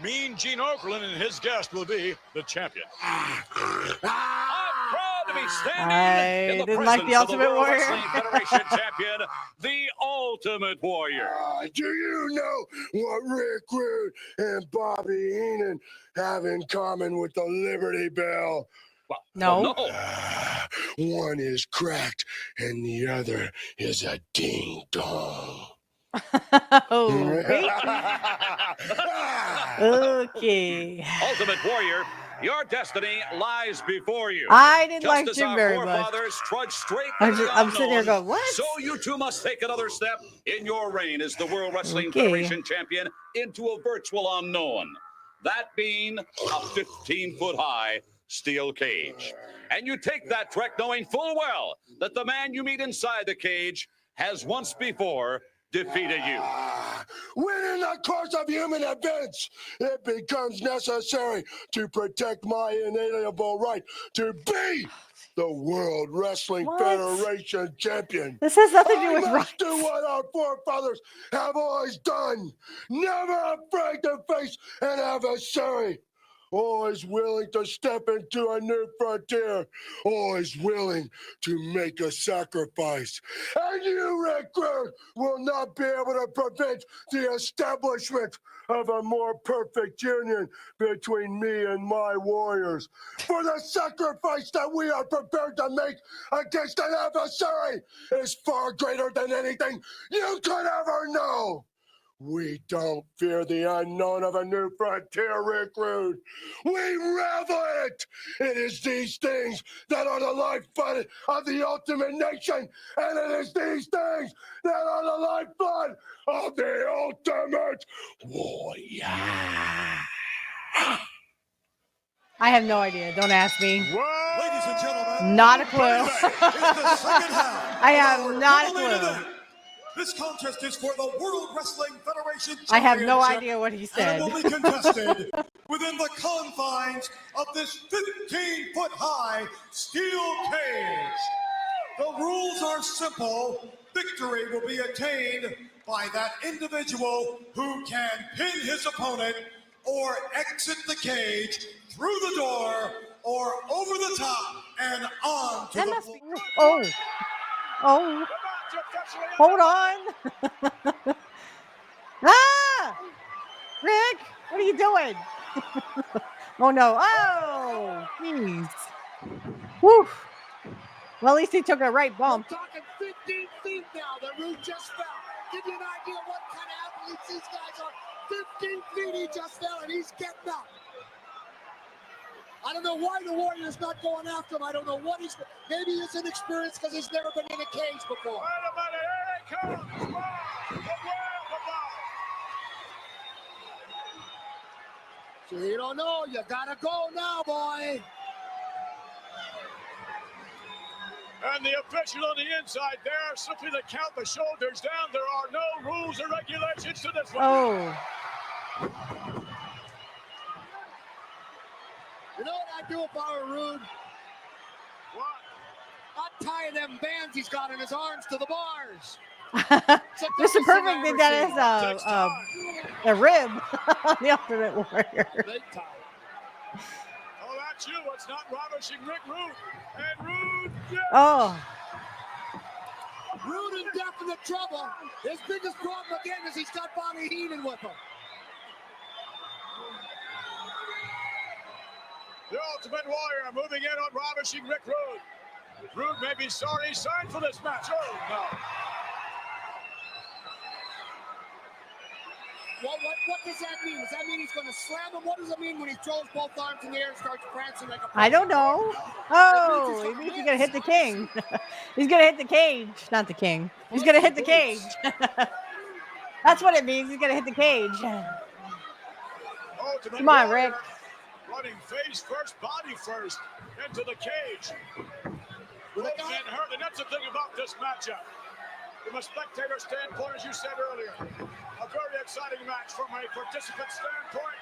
Mean Gene Okerlund and his guest will be the champion. Proud to be standing in the didn't like the Ultimate World Warrior. Wrestling Federation champion, the Ultimate Warrior. Do you know what Rick Rude and Bobby Heenan have in common with the Liberty Bell? No. One is cracked and the other is a ding dong. Okay. Ultimate Warrior, your destiny lies before you. I didn't Just like as Jim our very much. forefathers trudged straight I'm sitting here going, what? So you too must take another step in your reign as the World Wrestling Federation champion into a virtual unknown. That being a 15-foot high steel cage. And you take that trek knowing full well that the man you meet inside the cage has once before defeated you. When in the course of human events, it becomes necessary to protect my inalienable right to be the World Wrestling Federation champion. This has nothing to do with rights. Do what our forefathers have always done. Never afraid to face an adversary. Always willing to step into a new frontier. Always willing to make a sacrifice. And you, Rick Rude, will not be able to prevent the establishment of a more perfect union between me and my warriors. For the sacrifice that we are prepared to make against an adversary is far greater than anything you could ever know. We don't fear the unknown of a new frontier, Rick Rude. We revel in it. It is these things that are the lifeblood of the ultimate nation, and it is these things that are the lifeblood of the ultimate warrior. I have no idea. Don't ask me. Ladies and gentlemen, Not a clue. is the second half. I have not a clue. This contest is for the World Wrestling Federation Championship. I have no idea what he said. And it will be contested within the confines of this 15-foot high steel cage. The rules are simple. Victory will be attained by that individual who can pin his opponent or exit the cage through the door or over the top and on to the floor. Oh. Hold on. Ah! Rick, what are you doing? Oh, no. Oh, jeez. Woo. Well, at least he took a right bump. We're talking 15 feet now. The Rude just fell. Give you an idea what kind of athletes these guys are. 15 feet he just fell, and he's getting up. I don't know why the Warrior's not going after him. I don't know what he's... Maybe he's inexperienced because he's never been in a cage before. Wait a minute, here they come. So you don't know. You gotta go now, boy. And the official on the inside there, simply to count the shoulders down. There are no rules or regulations to this one. Oh. You know what I'd do if I were Rude? What? I'd tie them bands he's got in his arms to the bars. Mr. Perfect did that as a rib on the Ultimate Warrior. Big time. Oh, that's you. It's not Ravishing Rick Rude. And Rude. Yes. Oh. Rude in definite trouble. His biggest problem again is he's got Bobby Heenan with him. The Ultimate Warrior moving in on Ravishing Rick Rude. Rude may be sorry he signed for this match. Oh, no. What does that mean? Does that mean he's going to slam him? What does it mean when he throws both arms in the air and starts prancing like a... I don't know. Oh, he means he's going to hit the king. He's going to hit the cage. Not the king. He's going to hit the cage. That's what it means. He's going to hit the cage. Come on, Rick. Running face first, body first, into the cage. Both men hurt, and that's the thing about this matchup. From a spectator standpoint, as you said earlier, a very exciting match from a participant standpoint.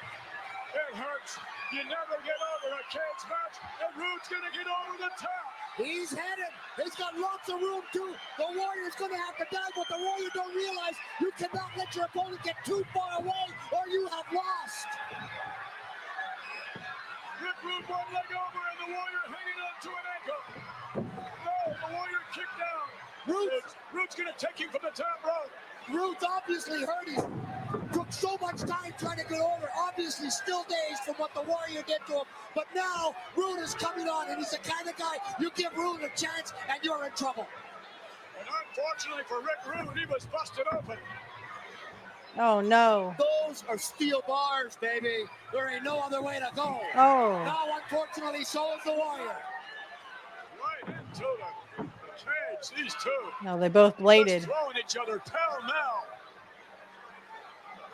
It hurts. You never get over a cage match, and Rude's going to get over the top. He's headed. He's got lots of room, too. The Warrior's going to have to dive, but the Warrior don't realize you cannot let your opponent get too far away, or you have lost. Rick Rude one leg over, and the Warrior hanging on to an ankle. No, the Warrior kicked down. Rude's going to take him from the top rope. Rude's obviously hurt. He took so much time trying to get over. Obviously still dazed from what the Warrior did to him. But now Rude is coming on, and he's the kind of guy you give Rude a chance, and you're in trouble. And unfortunately for Rick Rude, he was busted open. Oh, no. Those are steel bars, baby. There ain't no other way to go. Oh. Now, unfortunately, so is the Warrior. Right into the cage, these two. No, they both bladed. Just throwing each other pell-mell.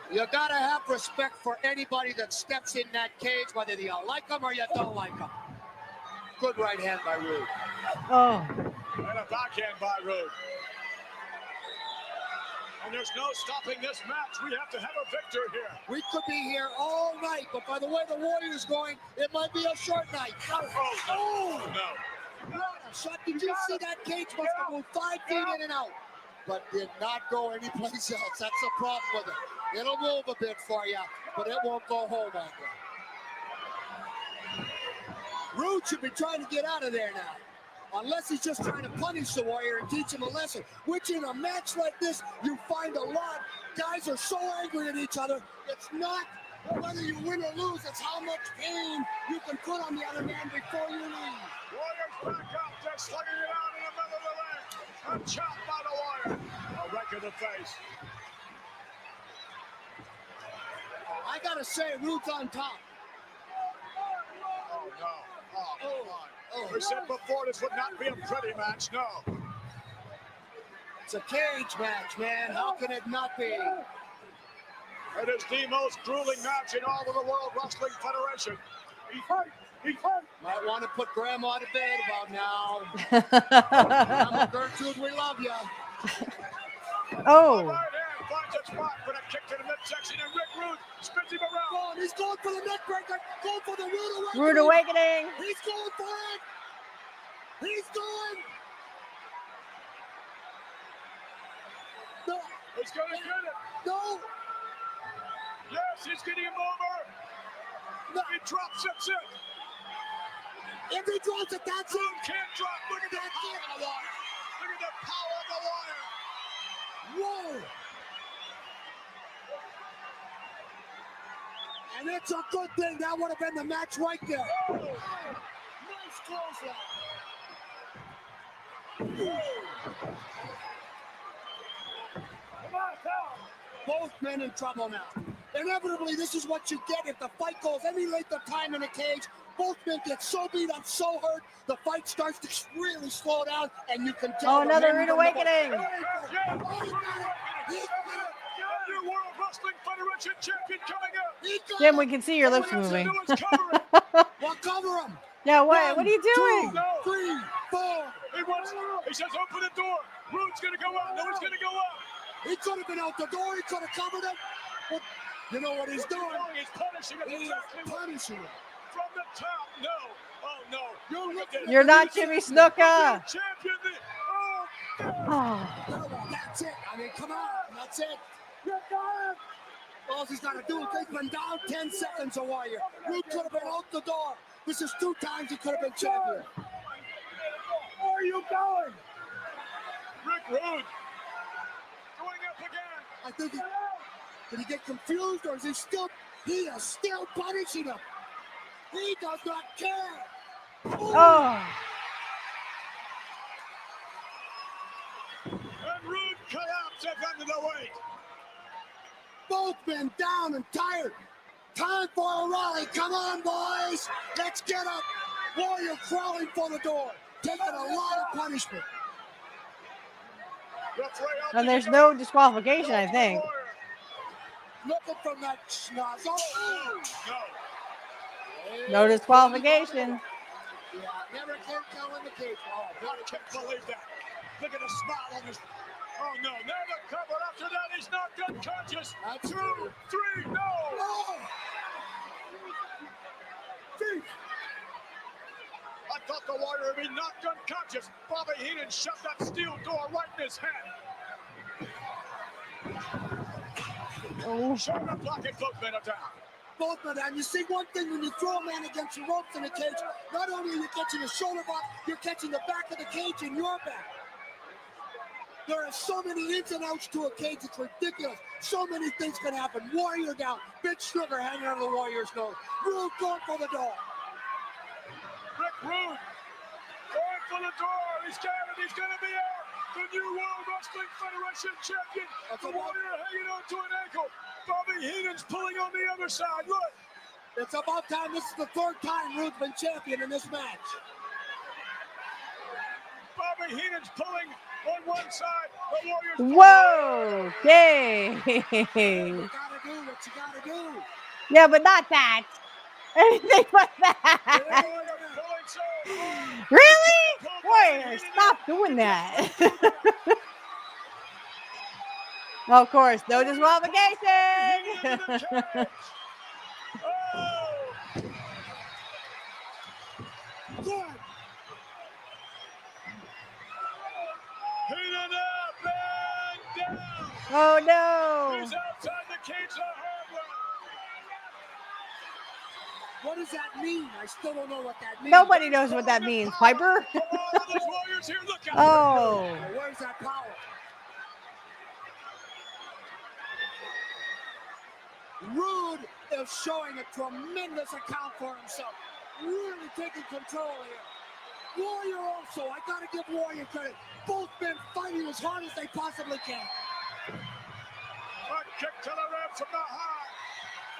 You gotta have respect for anybody that steps in that cage, whether you like them or you don't like them. Good right hand by Rude. Oh. And a backhand by Rude. And there's no stopping this match. We have to have a victor here. We could be here all night, but by the way the Warrior's going, it might be a short night. Oh, no. What a shot. Did you see that cage must have moved 5 feet in and out, but did not go anyplace else. That's the problem with it. It'll move a bit for you, but it won't go home on you. Rude should be trying to get out of there now. Unless he's just trying to punish the Warrior and teach him a lesson, which in a match like this, you find a lot. Guys are so angry at each other. It's not whether you win or lose, it's how much pain you can put on the other man before you leave. Warrior's back up, they're slugging it out in the middle of the leg. A chop by the Warrior. A wreck of the face. I gotta say, Rude's on top. Oh, no. Oh, come on. We said before this would not be a pretty match, no. It's a cage match, man. How can it not be? It is the most grueling match in all of the World Wrestling Federation. Might want to put Grandma to bed about now. Grandma Gertrude, we love you. Oh. Right hand finds a spot with a kick to the midsection, and Rick Rude spins him around. Oh, he's going for the neck breaker. Going for the Rude Awakening. Rude Awakening. He's going for it. He's going. No. He's going to get it. No. Yes, he's getting him over. No. He drops it. If he drops it, that's it. Can't drop. Look at the power of the Warrior. Look at the power of the Warrior. Whoa. And it's a good thing. That would have been the match right there. Oh. Nice clothesline. Both men in trouble now. Inevitably, this is what you get if the fight goes any length of time in a cage. Both men get so beat up, so hurt, the fight starts to really slow down, and you can tell. Oh, another Rude Awakening. New World Wrestling Federation champion coming out. Jim, we can see your lips moving. Well, cover him. Yeah, what are you doing? 2, 3, 4. He says open the door. Rude's going to go out. No, he's going to go out. He could have been out the door. He could have covered him. But you know what he's doing? He's punishing him. He is punishing him. From the top. No. Oh, no. You're not Jimmy Snuka. Champion. Oh. That's it. I mean, come on. That's it. All he's got to do is he's been down 10 seconds a Warrior. Rude could have been out the door. This is 2 times he could have been champion. Where are you going? Rick Rude. Going up again. I think did he get confused or is he still punishing him? He does not care. Oh. And Rude collapses under the weight. Both men down and tired. Time for a rally. Come on, boys. Let's get up. Warrior crawling for the door. Taking a lot of punishment. And there's no disqualification, I think. Looking from that schnozzle. No disqualification. Yeah, never can tell in the cage. Oh, I can't believe that. Look at the smile on his. Oh, no. Never covered. After that, he's knocked unconscious. 2, 3, no. I thought the Warrior would be knocked unconscious. Bobby Heenan shoved that steel door right in his head. Oh. Showing up blocking both men are down. Both men, and you see one thing when you throw a man against the ropes in the cage, not only are you catching the shoulder block, you're catching the back of the cage in your back. There are so many ins and outs to a cage, it's ridiculous. So many things can happen. Warrior down, Big Sugar hanging on the Warrior's nose. Rude going for the door. Rick Rude going for the door. He's got it. He's going to be out. The new World Wrestling Federation champion. The Warrior hanging on to an ankle. Bobby Heenan's pulling on the other side. Look. It's about time. This is the 3rd time Rude's been champion in this match. Bobby Heenan's pulling on one side. The Warrior's Whoa. Okay. You gotta do what you gotta do. Yeah, but not that. Anything but that. Really? Warrior, stop doing that. Of course, no disqualification. Oh no. He's outside the cage the hard way. What does that mean? I still don't know what that means. Nobody knows what that means, Piper. Oh. Where's that power? Rude is showing a tremendous account for himself. Really taking control here. Warrior also, I gotta give Warrior credit. Both men fighting as hard as they possibly can. A kick to the ribs from the high.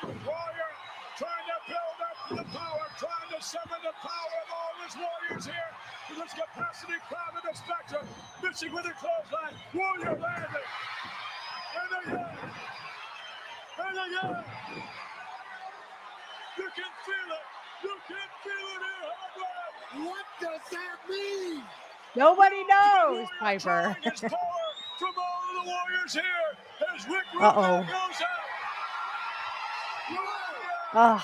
Warrior trying to build up the power, trying to summon the power of all his Warriors here. With this capacity crowd in the spectrum. Missing with a clothesline. Warrior landing. And again. And again. You can feel it. You can feel it here, Hardware. What does that mean? Nobody knows, Piper. From all of the Warriors here as Rick Rude Uh-oh. goes out. Oh.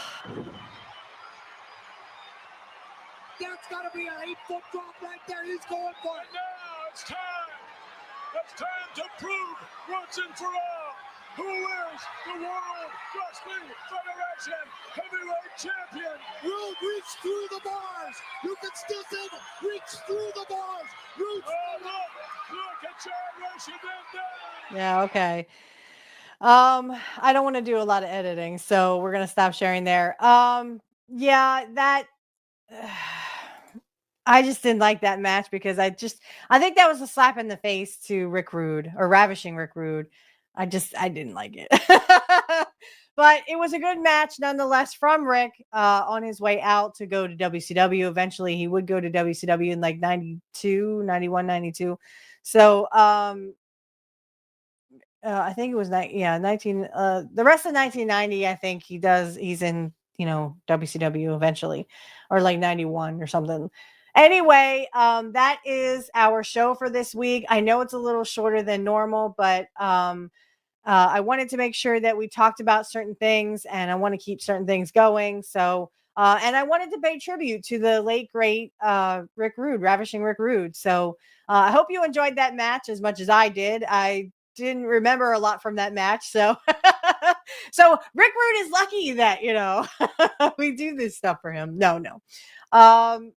That's got to be an 8-foot drop right there. He's going for it. And now it's time. It's time to prove once and for all who is the World Wrestling Federation Heavyweight Champion. Rude reached through the bars. You can still say that. Reach through the bars. Rude. Oh, look at Generation Van Dam. Yeah, okay. I don't want to do a lot of editing, so we're gonna stop sharing there. Yeah, that I just didn't like that match because I think that was a slap in the face to Rick Rude or Ravishing Rick Rude. I didn't like it. But it was a good match nonetheless from Rick on his way out to go to WCW. Eventually he would go to WCW in like 92, 91, 92. So I think it was 19 the rest of 1990. I think he's in, WCW eventually, or like 91 or something. Anyway, that is our show for this week. I know it's a little shorter than normal, but I wanted to make sure that we talked about certain things, and I want to keep certain things going. So, and I wanted to pay tribute to the late great Rick Rude, Ravishing Rick Rude. So, I hope you enjoyed that match as much as I did. I didn't remember a lot from that match, so so Rick Rude is lucky that we do this stuff for him. No.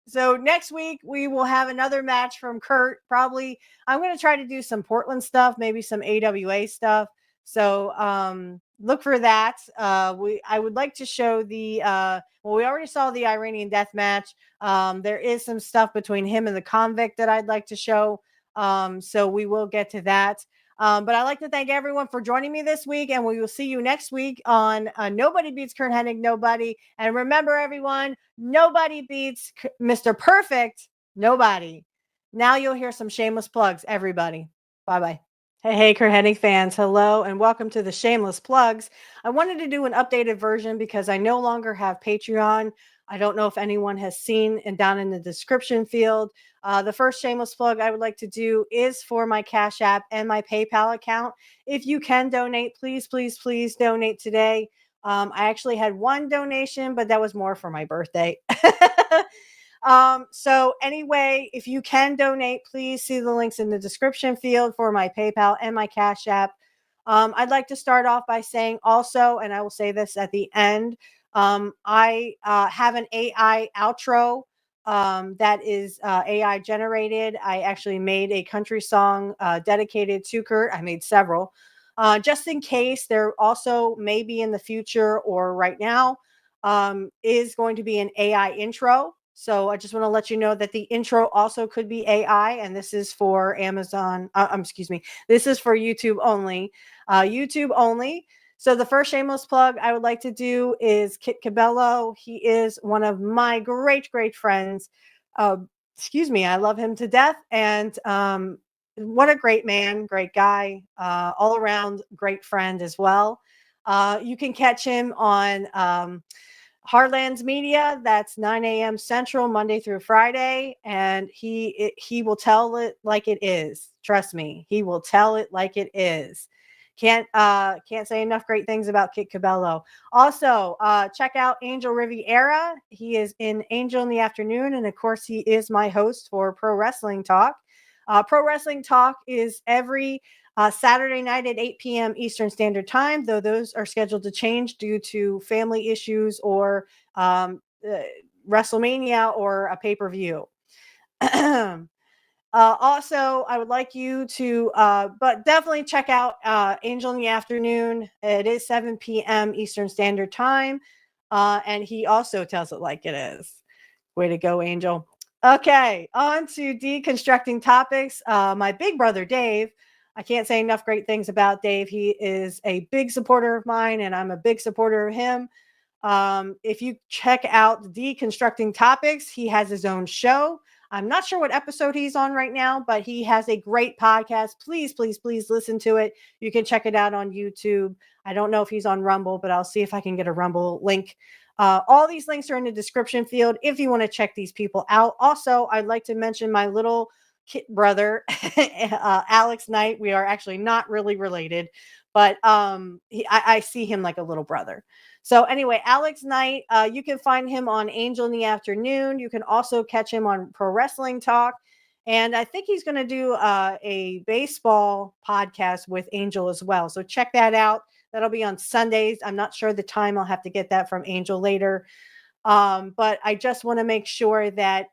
So next week we will have another match from Curt. Probably I'm going to try to do some Portland stuff, maybe some AWA stuff. So look for that. I would like to show the we already saw the Iranian death match. There is some stuff between him and the convict that I'd like to show. So we will get to that. But I'd like to thank everyone for joining me this week, and we will see you next week on Nobody Beats Curt Hennig, Nobody. And remember, everyone, nobody beats Mr. Perfect, nobody. Now you'll hear some shameless plugs, everybody. Bye-bye. Hey, Curt Hennig fans. Hello, and welcome to the Shameless Plugs. I wanted to do an updated version because I no longer have Patreon. I don't know if anyone has seen, and down in the description field, the first shameless plug I would like to do is for my Cash App and my PayPal account. If you can donate, please, please, please donate today. I actually had one donation, but that was more for my birthday. So anyway, if you can donate, please see the links in the description field for my PayPal and my Cash App. I'd like to start off by saying also, and I will say this at the end, I have an AI outro that is AI generated. I actually made a country song dedicated to Curt. I made several. Just in case, there also maybe in the future or right now is going to be an AI intro. So I just want to let you know that the intro also could be AI, and this is for Amazon. Excuse me. This is for YouTube only. YouTube only. So the first shameless plug I would like to do is Kit Cabello. He is one of my great, great friends. Excuse me. I love him to death. And what a great man, great guy, all around great friend as well. You can catch him on Heartlands Media. That's 9 a.m. Central, Monday through Friday. And he will tell it like it is. Trust me, he will tell it like it is. Can't say enough great things about Kit Cabello. Also, check out Angel Riviera. He is in Angel in the Afternoon, and of course, he is my host for Pro Wrestling Talk. Pro Wrestling Talk is every Saturday night at 8 p.m. Eastern Standard Time, though those are scheduled to change due to family issues or WrestleMania or a pay-per-view. Also, I would like you to, but definitely check out Angel in the Afternoon. It is 7 p.m. Eastern Standard Time. And he also tells it like it is. Way to go, Angel. Okay, on to deconstructing topics. My big brother, Dave. I can't say enough great things about Dave. He is a big supporter of mine, and I'm a big supporter of him. If you check out Deconstructing Topics, he has his own show. I'm not sure what episode he's on right now, but he has a great podcast. Please, please, please listen to it. You can check it out on YouTube. I don't know if he's on Rumble, but I'll see if I can get a Rumble link. All these links are in the description field if you want to check these people out. Also, I'd like to mention my little kid brother, Alex Knight. We are actually not really related, but I see him like a little brother. So anyway, Alex Knight, you can find him on Angel in the Afternoon. You can also catch him on Pro Wrestling Talk. And I think he's going to do a baseball podcast with Angel as well. So check that out. That'll be on Sundays. I'm not sure the time. I'll have to get that from Angel later. But I just want to make sure that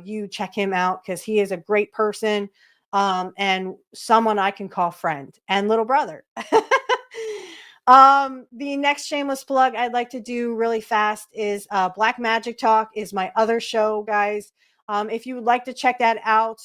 you check him out because he is a great person and someone I can call friend and little brother. The next shameless plug I'd like to do really fast is Black Magic Talk is my other show, guys. If you would like to check that out,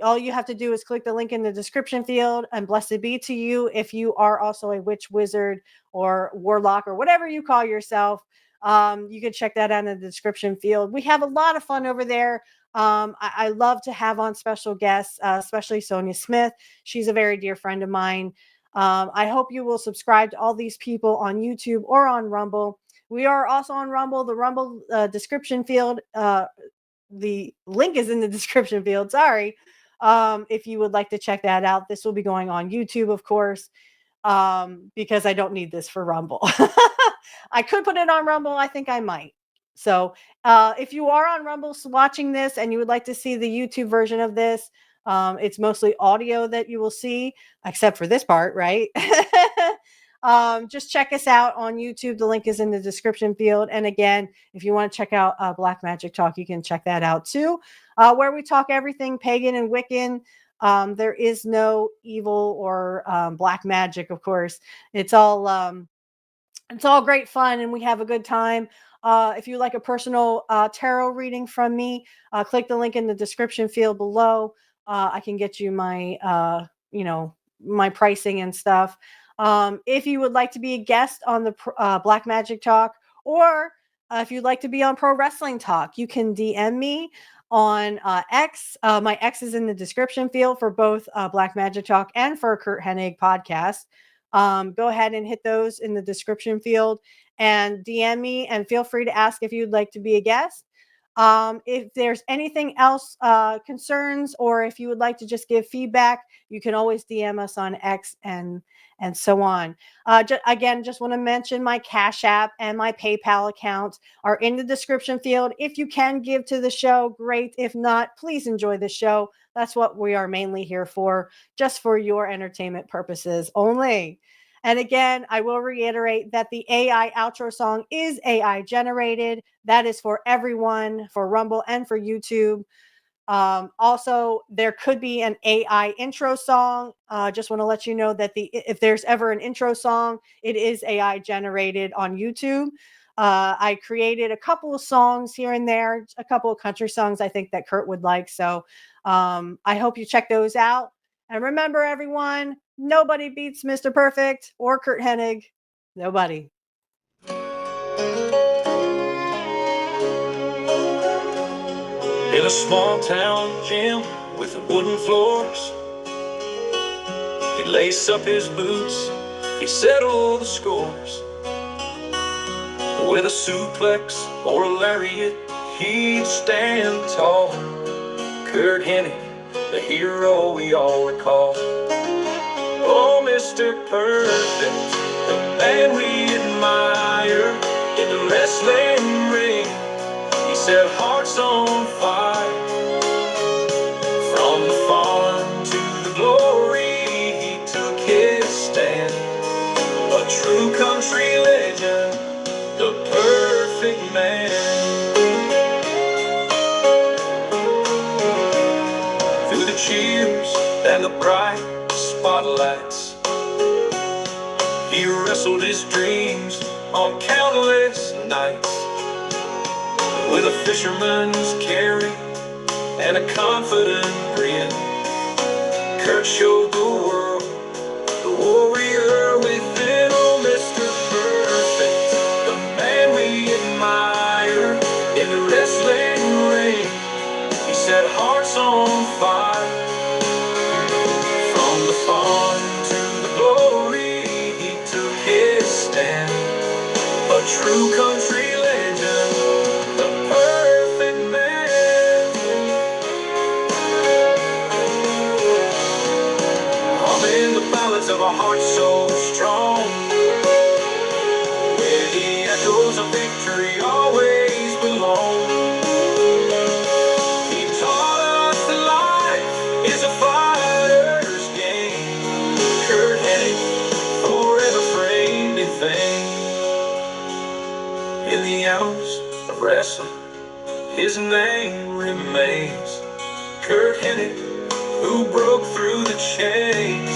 all you have to do is click the link in the description field, and blessed be to you if you are also a witch, wizard, or warlock, or whatever you call yourself. You can check that out in the description field. We have a lot of fun over there. I love to have on special guests, especially Sonia Smith. She's a very dear friend of mine. I hope you will subscribe to all these people on YouTube or on Rumble. We are also on Rumble. The Rumble description field, the link is in the description field. Sorry. If you would like to check that out, this will be going on YouTube, of course, because I don't need this for Rumble. I could put it on Rumble. I think I might. So if you are on Rumble watching this and you would like to see the YouTube version of this, it's mostly audio that you will see, except for this part, right? Just check us out on YouTube. The link is in the description field. And again, if you want to check out Black Magic Talk, you can check that out too, where we talk everything pagan and Wiccan. There is no evil or black magic, of course. It's all great fun, and we have a good time. If you like a personal tarot reading from me, click the link in the description field below. I can get you my, my pricing and stuff. If you would like to be a guest on the Black Magic Talk, or if you'd like to be on Pro Wrestling Talk, you can DM me on X. My X is in the description field for both Black Magic Talk and for Curt Hennig podcast. Go ahead and hit those in the description field and DM me, and feel free to ask if you'd like to be a guest. If there's anything else, concerns, or if you would like to just give feedback, you can always DM us on X and so on. Just want to mention my Cash App and my PayPal account are in the description field. If you can give to the show, great. If not, please enjoy the show. That's what we are mainly here for, just for your entertainment purposes only. And again, I will reiterate that the AI outro song is AI generated. That is for everyone, for Rumble and for YouTube. Also, there could be an AI intro song. Just want to let you know that if there's ever an intro song, it is AI generated on YouTube. I created a couple of songs here and there, a couple of country songs I think that Curt would like. So I hope you check those out. And remember, everyone, nobody beats Mr. Perfect or Curt Hennig. Nobody. In a small town gym with wooden floors, he'd lace up his boots, he'd settle the scores. With a suplex or a lariat, he'd stand tall. Curt Hennig, the hero we all recall. Oh, Mr. Perfect, the man we admire in the wrestling ring. He set hearts on fire. From the fallen to the glory, he took his stand. A true country legend, the perfect man. Through the cheers and the bright spotlights, he wrestled his dreams on countless nights. With a fisherman's carry and a confident grin, Curt showed the world the warrior within. Oh, Mr. Perfect, the man we admire in the wrestling ring. He set hearts on fire. From the fawn to the glory, he took his stand. A true country legend, the perfect man. Humming the ballads of a heart so strong, where the echoes of victory always belong. He taught us that life is a fighter's game. Curt Hennig, forever framed in fame. In the hours of wrestling, his name remains. Curt Hennig, who broke through the chains.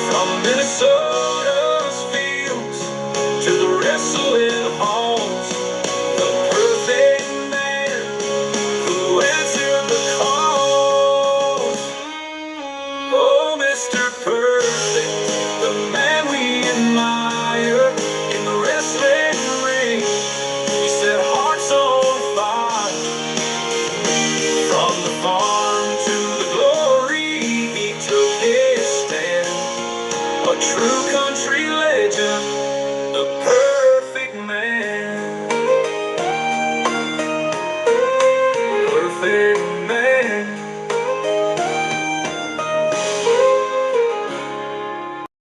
From Minnesota's fields to the wrestling